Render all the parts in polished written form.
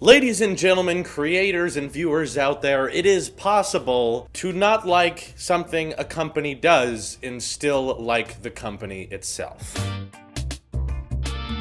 Ladies and gentlemen, creators and viewers out there, it is possible to not like something a company does and still like the company itself.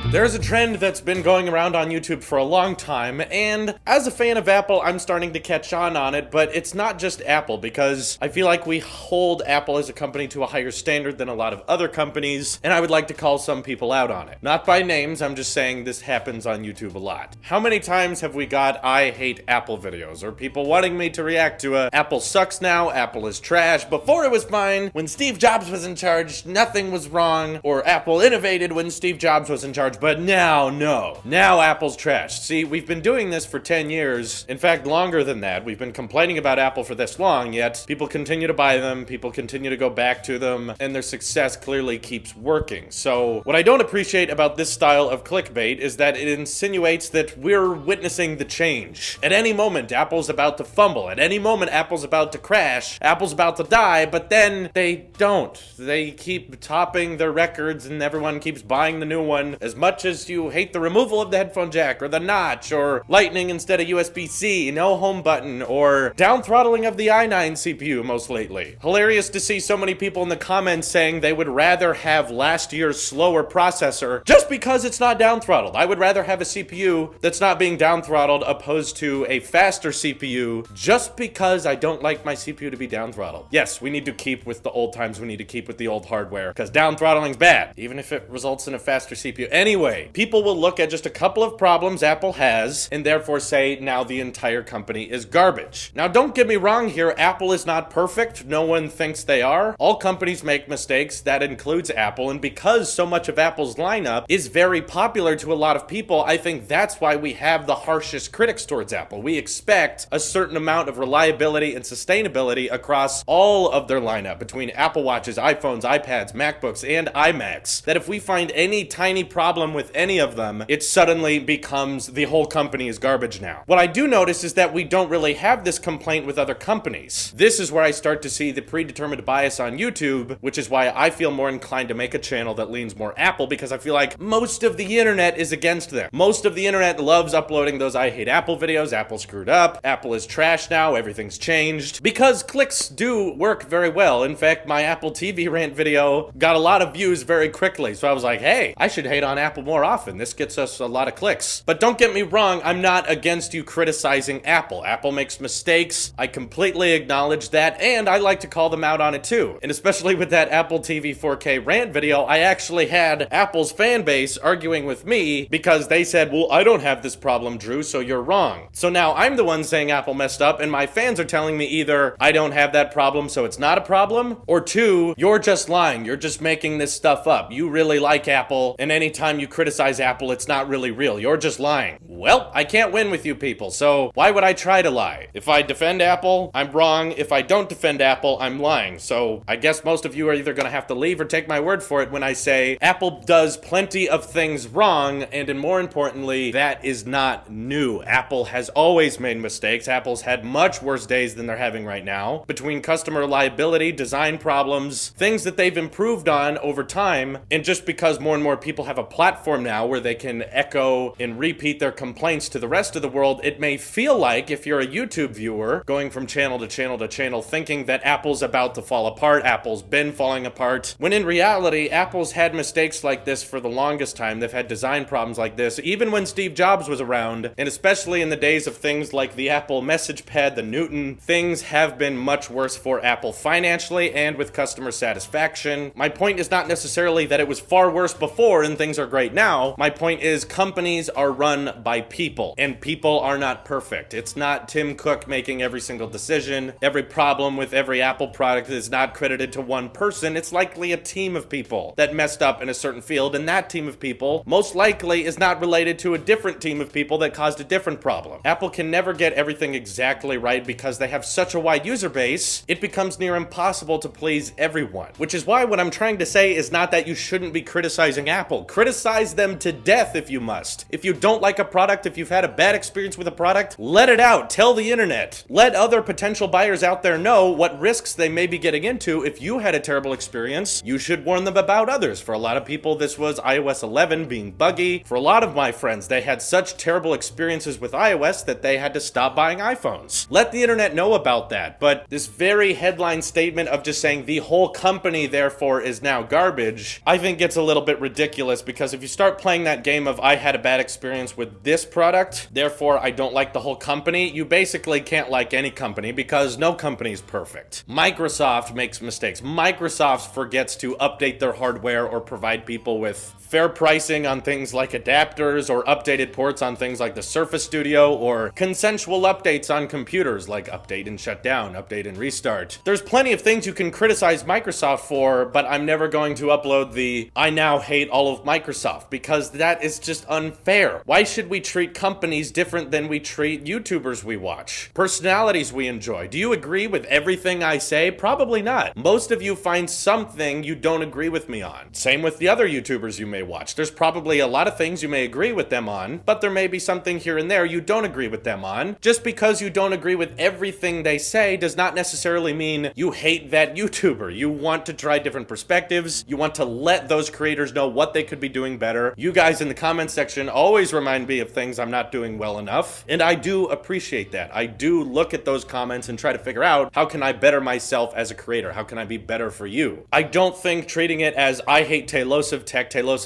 There's a trend that's been going around on YouTube for a long time, and as a fan of Apple, I'm starting to catch on it, but it's not just Apple, because I feel like we hold Apple as a company to a higher standard than a lot of other companies, and I would like to call some people out on it. Not by names, I'm just saying this happens on YouTube a lot. How many times have we got I hate Apple videos, or people wanting me to react to Apple sucks now, Apple is trash, before it was fine, when Steve Jobs was in charge, nothing was wrong, or Apple innovated when Steve Jobs was in charge, but now, no. Now Apple's trash. See, we've been doing this for 10 years. In fact, longer than that. We've been complaining about Apple for this long, yet people continue to buy them, people continue to go back to them, and their success clearly keeps working. So, what I don't appreciate about this style of clickbait is that it insinuates that we're witnessing the change. At any moment, Apple's about to fumble. At any moment, Apple's about to crash. Apple's about to die, but then they don't. They keep topping their records and everyone keeps buying the new one. As much as you hate the removal of the headphone jack, or the notch, or lightning instead of USB-C, no home button, or down throttling of the i9 CPU most lately. Hilarious to see so many people in the comments saying they would rather have last year's slower processor just because it's not down throttled. I would rather have a CPU that's not being down throttled opposed to a faster CPU just because I don't like my CPU to be down throttled. Yes, we need to keep with the old times, we need to keep with the old hardware, because down throttling's bad, even if it results in a faster CPU. Anyway, people will look at just a couple of problems Apple has and therefore say now the entire company is garbage. Now don't get me wrong here, Apple is not perfect. No one thinks they are. All companies make mistakes, that includes Apple, and because so much of Apple's lineup is very popular to a lot of people, I think that's why we have the harshest critics towards Apple. We expect a certain amount of reliability and sustainability across all of their lineup, between Apple Watches, iPhones, iPads, MacBooks, and iMacs, that if we find any tiny problem with any of them, it suddenly becomes the whole company is garbage now. What I do notice is that we don't really have this complaint with other companies. This is where I start to see the predetermined bias on YouTube, which is why I feel more inclined to make a channel that leans more Apple, because I feel like most of the internet is against them. Most of the internet loves uploading those I hate Apple videos, Apple screwed up, Apple is trash now, everything's changed, because clicks do work very well. In fact, my Apple TV rant video got a lot of views very quickly, so I was like, hey, I should hate on Apple more often. This gets us a lot of clicks. But don't get me wrong, I'm not against you criticizing Apple. Apple makes mistakes. I completely acknowledge that, and I like to call them out on it too. And especially with that Apple TV 4K rant video, I actually had Apple's fan base arguing with me because they said, well, I don't have this problem, Drew, so you're wrong. So now I'm the one saying Apple messed up, and my fans are telling me either I don't have that problem, so it's not a problem, or two, you're just lying. You're just making this stuff up. You really like Apple, and anytime you criticize Apple, it's not really real. You're just lying. Well, I can't win with you people, so why would I try to lie? If I defend Apple, I'm wrong. If I don't defend Apple, I'm lying. So I guess most of you are either gonna have to leave or take my word for it when I say Apple does plenty of things wrong, and more importantly, that is not new. Apple has always made mistakes. Apple's had much worse days than they're having right now. Between customer reliability, design problems, things that they've improved on over time, and just because more and more people have a platform now where they can echo and repeat their complaints to the rest of the world, it may feel like, if you're a YouTube viewer, going from channel to channel to channel, thinking that Apple's about to fall apart, Apple's been falling apart, when in reality, Apple's had mistakes like this for the longest time. They've had design problems like this, even when Steve Jobs was around, and especially in the days of things like the Apple Message Pad, the Newton, things have been much worse for Apple financially and with customer satisfaction. My point is not necessarily that it was far worse before and things are great now. My point is companies are run by people, and people are not perfect. It's not Tim Cook making every single decision. Every problem with every Apple product is not credited to one person. It's likely a team of people that messed up in a certain field, and that team of people most likely is not related to a different team of people that caused a different problem. Apple can never get everything exactly right because they have such a wide user base, it becomes near impossible to please everyone. Which is why what I'm trying to say is not that you shouldn't be criticizing Apple. Criticize criticize them to death if you must. If you don't like a product, if you've had a bad experience with a product, let it out. Tell the internet. Let other potential buyers out there know what risks they may be getting into. If you had a terrible experience, you should warn them about others. For a lot of people, this was iOS 11 being buggy. For a lot of my friends, they had such terrible experiences with iOS that they had to stop buying iPhones. Let the internet know about that. But this very headline statement of just saying the whole company therefore is now garbage, I think gets a little bit ridiculous, because if you start playing that game of I had a bad experience with this product, therefore I don't like the whole company, you basically can't like any company, because no company is perfect. Microsoft makes mistakes. Microsoft forgets to update their hardware or provide people with fair pricing on things like adapters, or updated ports on things like the Surface Studio, or consensual updates on computers like update and shut down, update and restart. There's plenty of things you can criticize Microsoft for, but I'm never going to upload the I now hate all of Microsoft, because that is just unfair. Why should we treat companies different than we treat YouTubers we watch? Personalities we enjoy. Do you agree with everything I say? Probably not. Most of you find something you don't agree with me on. Same with the other YouTubers you may watch. There's probably a lot of things you may agree with them on, but there may be something here and there you don't agree with them on. Just because you don't agree with everything they say does not necessarily mean you hate that YouTuber. You want to try different perspectives. You want to let those creators know what they could be doing better. You guys in the comment section always remind me of things I'm not doing well enough, and I do appreciate that. I do look at those comments and try to figure out, how can I better myself as a creator? How can I be better for you? I don't think treating it as I hate Tailosive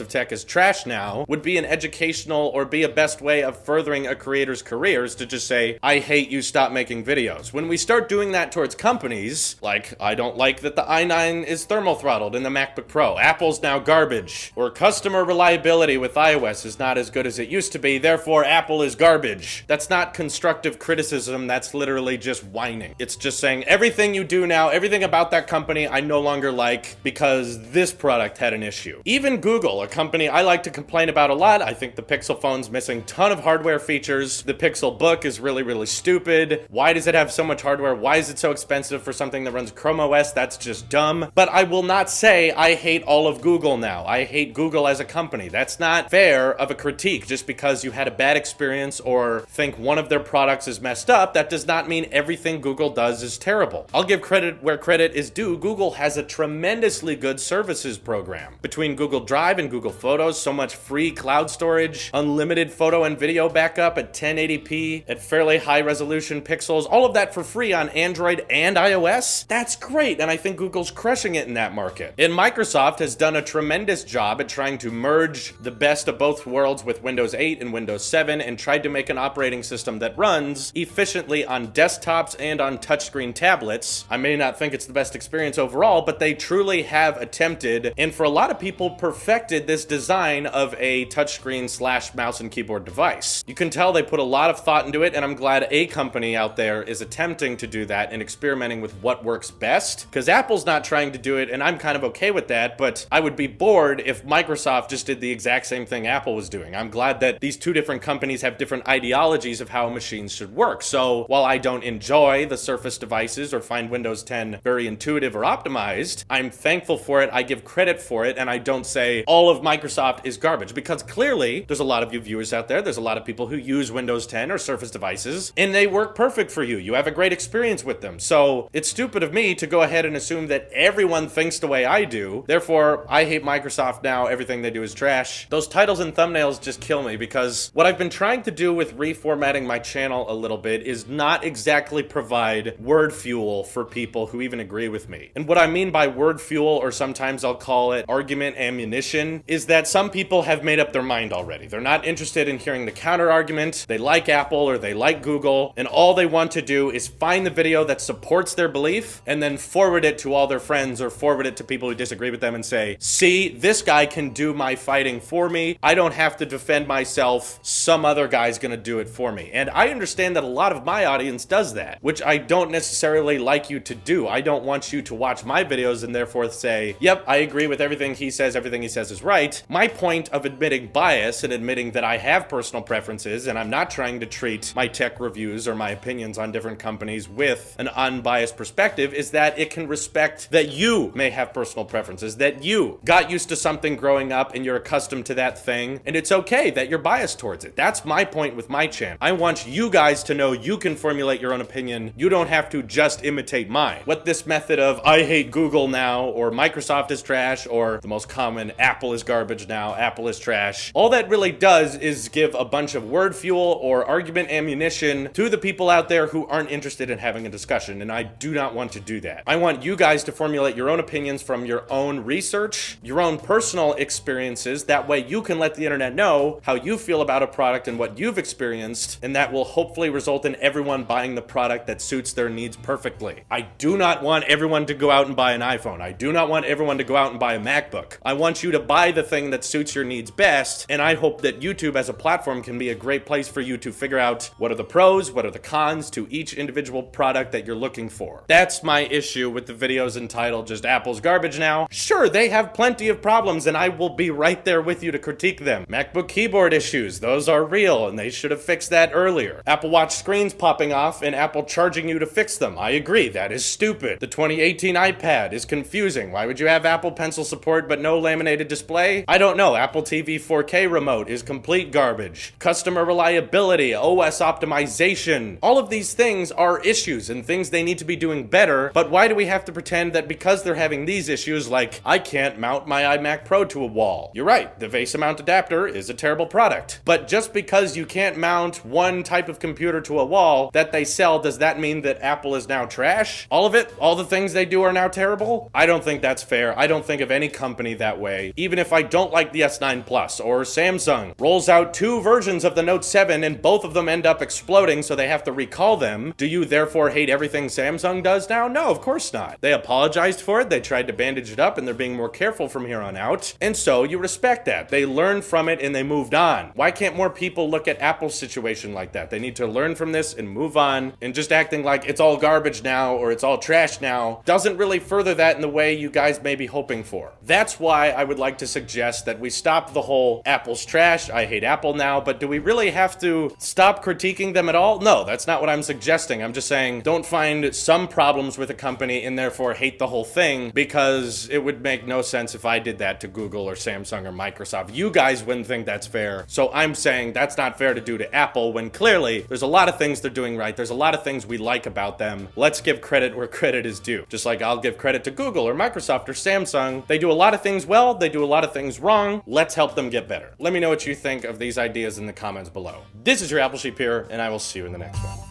Tech is trash now would be an educational or be a best way of furthering a creator's careers, to just say, I hate you, stop making videos. When we start doing that towards companies, like I don't like that the i9 is thermal throttled in the MacBook Pro, Apple's now garbage, or customer reliability with iOS is not as good as it used to be, therefore Apple is garbage. That's not constructive criticism, that's literally just whining. It's just saying everything you do now, everything about that company I no longer like because this product had an issue. Even Google, a company I like to complain about a lot, I think the Pixel phone's missing a ton of hardware features. The Pixel Book is really, really stupid. Why does it have so much hardware? Why is it so expensive for something that runs Chrome OS? That's just dumb. But I will not say I hate all of Google now. I hate Google as a company. That's not fair of a critique. Just because you had a bad experience or think one of their products is messed up, that does not mean everything Google does is terrible. I'll give credit where credit is due. Google has a tremendously good services program. Between Google Drive and Google Photos, so much free cloud storage, unlimited photo and video backup at 1080p, at fairly high resolution pixels, all of that for free on Android and iOS. That's great, and I think Google's crushing it in that market. And Microsoft has done a tremendous job at trying to merge the best of both worlds with Windows 8 and Windows 7, and tried to make an operating system that runs efficiently on desktops and on touchscreen tablets. I may not think it's the best experience overall, but they truly have attempted, and for a lot of people, perfected this design of a touchscreen / mouse and keyboard device. You can tell they put a lot of thought into it, and I'm glad a company out there is attempting to do that and experimenting with what works best, because Apple's not trying to do it, and I'm kind of okay with that, but I would be bored if Microsoft just did the exact same thing Apple was doing. I'm glad that these two different companies have different ideologies of how machines should work. So while I don't enjoy the Surface devices or find Windows 10 very intuitive or optimized, I'm thankful for it, I give credit for it, and I don't say all of Microsoft is garbage, because clearly there's a lot of you viewers out there's a lot of people who use Windows 10 or Surface devices, and they work perfect for you. You have a great experience with them. So it's stupid of me to go ahead and assume that everyone thinks the way I do. Therefore, I hate Microsoft now. Everything they do is trash. Those titles and thumbnails just kill me, because what I've been trying to do with reformatting my channel a little bit is not exactly provide word fuel for people who even agree with me. And what I mean by word fuel, or sometimes I'll call it argument ammunition, is that some people have made up their mind already. They're not interested in hearing the counter argument. They like Apple or they like Google, and all they want to do is find the video that supports their belief and then forward it to all their friends or forward it to people who disagree with them and say, see, this guy can do my fighting for me. I don't have to defend myself. Some other guy's gonna do it for me. And I understand that a lot of my audience does that, which I don't necessarily like you to do. I don't want you to watch my videos and therefore say, yep, I agree with everything he says is right. My point of admitting bias and admitting that I have personal preferences, and I'm not trying to treat my tech reviews or my opinions on different companies with an unbiased perspective, is that it can respect that you may have personal preferences, that you got used to something growing up and you're accustomed to that thing, and it's okay that you're biased towards it. That's my point with my channel. I want you guys to know you can formulate your own opinion. You don't have to just imitate mine. What this method of I hate Google now, or Microsoft is trash, or the most common Apple is garbage now, Apple is trash, all that really does is give a bunch of word fuel or argument ammunition to the people out there who aren't interested in having a discussion, and I do not want to do that. I want you guys to formulate your own opinions from your own research, your own personal experiences. That way you can let the internet know how you feel about a product and what you've experienced, and that will hopefully result in everyone buying the product that suits their needs perfectly. I do not want everyone to go out and buy an iPhone. I do not want everyone to go out and buy a MacBook. I want you to buy the thing that suits your needs best, and I hope that YouTube as a platform can be a great place for you to figure out what are the pros, what are the cons to each individual product that you're looking for. That's my issue with the videos entitled just Apple's garbage now. Sure, they have plenty of problems, and I will be right there with you to critique them. MacBook keyboard issues, those are real, and they should have fixed that earlier. Apple Watch screens popping off and Apple charging you to fix them. I agree, that is stupid. The 2018 iPad is confusing. Why would you have Apple Pencil support but no laminated display? I don't know. Apple TV 4K remote is complete garbage. Customer reliability, OS optimization, all of these things are issues and things they need to be doing better, but why do we have to pretend that because they're having these issues, like, I can't mount my iMac Pro to a wall? You're right, the VESA mount adapter is a terrible product, but just because you can't mount one type of computer to a wall that they sell, does that mean that Apple is now trash? All of it? All the things they do are now terrible? I don't think that's fair. I don't think of any company that way. Even if I don't like the S9 Plus, or Samsung rolls out 2 versions of the Note 7 and both of them end up exploding so they have to recall them, do you therefore hate everything Samsung does now? No, of course not. They apologized for it, they tried to bandage it up, and they're being more careful from here on out, and so you respect that. They learned from it and they moved on. Why can't more people look at Apple's situation like that? They need to learn from this and move on, and just acting like it's all garbage now or it's all trash now doesn't really further that in the way you guys may be hoping for. That's why I would like to suggest that we stop the whole Apple's trash, I hate Apple now, but do we really have to stop critiquing them at all? No, that's not what I'm suggesting. I'm just saying don't find some problems with a company and therefore hate the whole thing, because it would make no sense if I did that to Google or Samsung or Microsoft. You guys wouldn't think that's fair. So I'm saying that's not fair to do to Apple when clearly there's a lot of things they're doing right. There's a lot of things we like about them. Let's give credit where credit is due. Just like I'll give credit to Google or Microsoft or Samsung. They do a lot of things well, they do a lot of things wrong. Let's help them get better. Let me know what you think of these ideas in the comments below. This is your Apple Sheep here, and I will see you in the next one.